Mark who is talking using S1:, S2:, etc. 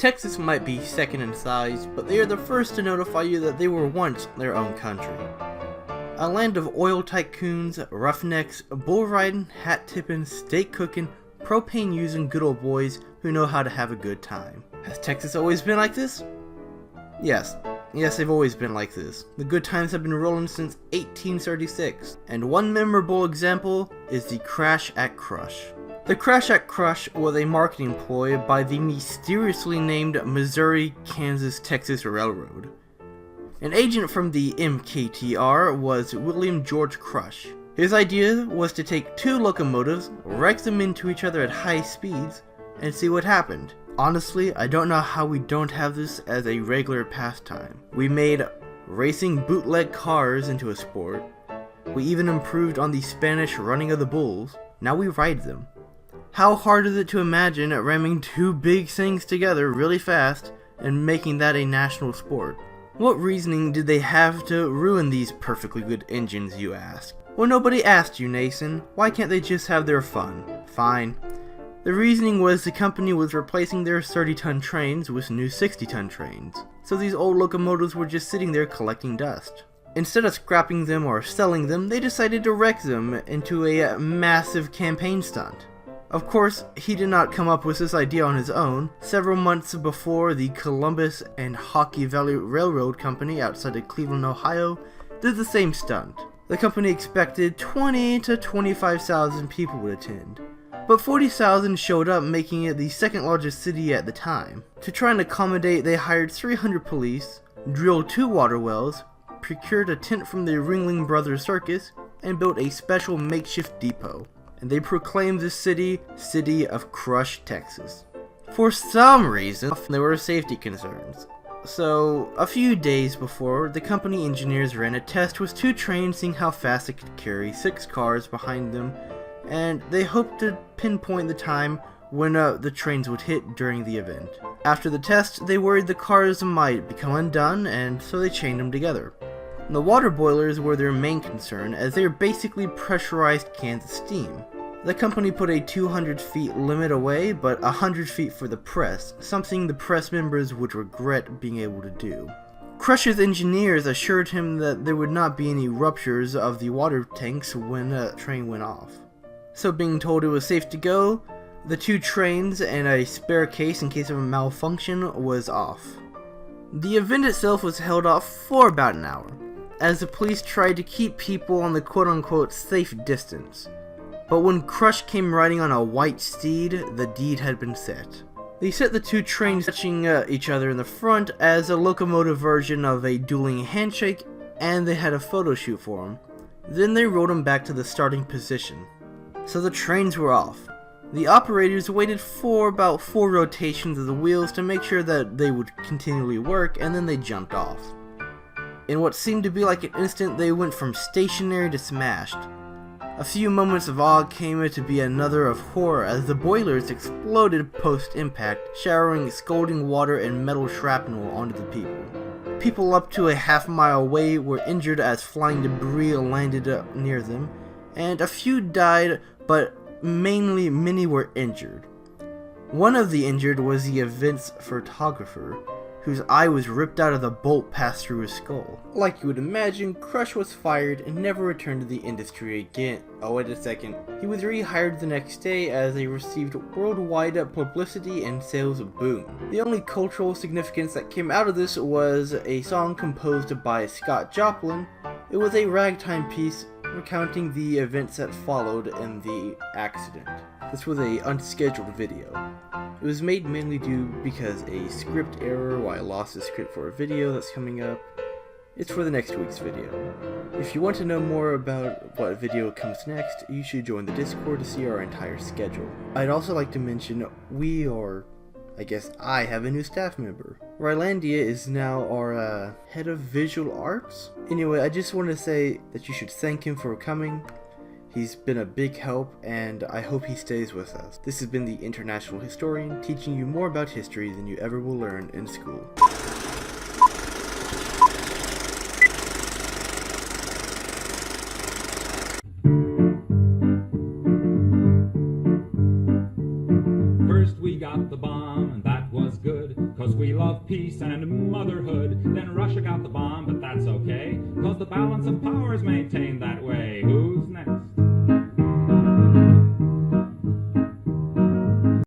S1: Texas might be second in size, but they are the first to notify you that they were once their own country. A land of oil tycoons, roughnecks, bull riding, hat tipping, steak cooking, propane using good old boys who know how to have a good time. Has Texas always been like this? Yes, they've always been like this. The good times have been rolling since 1836, and one memorable example is the Crash at Crush. The Crash at Crush was a marketing ploy by the mysteriously named Missouri, Kansas, Texas Railroad. An agent from the MKTR was William George Crush. His idea was to take two locomotives, wreck them into each other at high speeds, and see what happened. Honestly, I don't know how we don't have this as a regular pastime. We made racing bootleg cars into a sport. We even improved on the Spanish running of the bulls. Now we ride them. How hard is it to imagine ramming two big things together really fast and making that a national sport? What reasoning did they have to ruin these perfectly good engines, you ask? Well, nobody asked you, Nathan. Why can't they just have their fun? Fine. The reasoning was the company was replacing their 30-ton trains with new 60-ton trains, so these old locomotives were just sitting there collecting dust. Instead of scrapping them or selling them, they decided to wreck them into a massive campaign stunt. Of course, he did not come up with this idea on his own. Several months before, the Columbus and Hockey Valley Railroad Company outside of Cleveland, Ohio, did the same stunt. The company expected 20 to 25,000 people would attend, but 40,000 showed up, making it the second largest city at the time. To try and accommodate, they hired 300 police, drilled 2 water wells, procured a tent from the Ringling Brothers Circus, and built a special makeshift depot. And they proclaimed the city of Crush, Texas. For some reason, there were safety concerns. So, a few days before, the company engineers ran a test with 2 trains, seeing how fast they could carry 6 cars behind them, and they hoped to pinpoint the time when the trains would hit during the event. After the test, they worried the cars might become undone, and so they chained them together. The water boilers were their main concern, as they are basically pressurized cans of steam. The company put a 200 feet limit away, but 100 feet for the press, something the press members would regret being able to do. Crush's engineers assured him that there would not be any ruptures of the water tanks when a train went off. So being told it was safe to go, the 2 trains and a spare case in case of a malfunction was off. The event itself was held off for about an hour, as the police tried to keep people on the quote-unquote safe distance. But when Crush came riding on a white steed, the deed had been set. They set the 2 trains touching each other in the front as a locomotive version of a dueling handshake, and they had a photo shoot for them. Then they rode them back to the starting position. So the trains were off. The operators waited for about 4 rotations of the wheels to make sure that they would continually work, and then they jumped off. In what seemed to be like an instant, they went from stationary to smashed. A few moments of awe came to be another of horror as the boilers exploded post-impact, showering scalding water and metal shrapnel onto the people. People up to a half-mile away were injured as flying debris landed near them, and a few died, but mainly many were injured. One of the injured was the event's photographer, whose eye was ripped out of the bolt passed through his skull. Like you would imagine, Crush was fired and never returned to the industry again. Oh, wait a second. He was rehired the next day as they received worldwide publicity and sales boom. The only cultural significance that came out of this was a song composed by Scott Joplin. It was a ragtime piece recounting the events that followed in the accident. This was an unscheduled video. It was made mainly due because a script error while I lost the script for a video that's coming up. It's for the next week's video. If you want to know more about what video comes next, you should join the Discord to see our entire schedule. I'd also like to mention I have a new staff member. Rylandia is now our head of visual arts. Anyway, I just want to say that you should thank him for coming. He's been a big help, and I hope he stays with us. This has been the International Historian, teaching you more about history than you ever will learn in school.
S2: First we got the bomb, and that was good. we love peace and motherhood. Then Russia got the bomb, but that's okay, 'cause the balance of power's maintained that way. Who's next?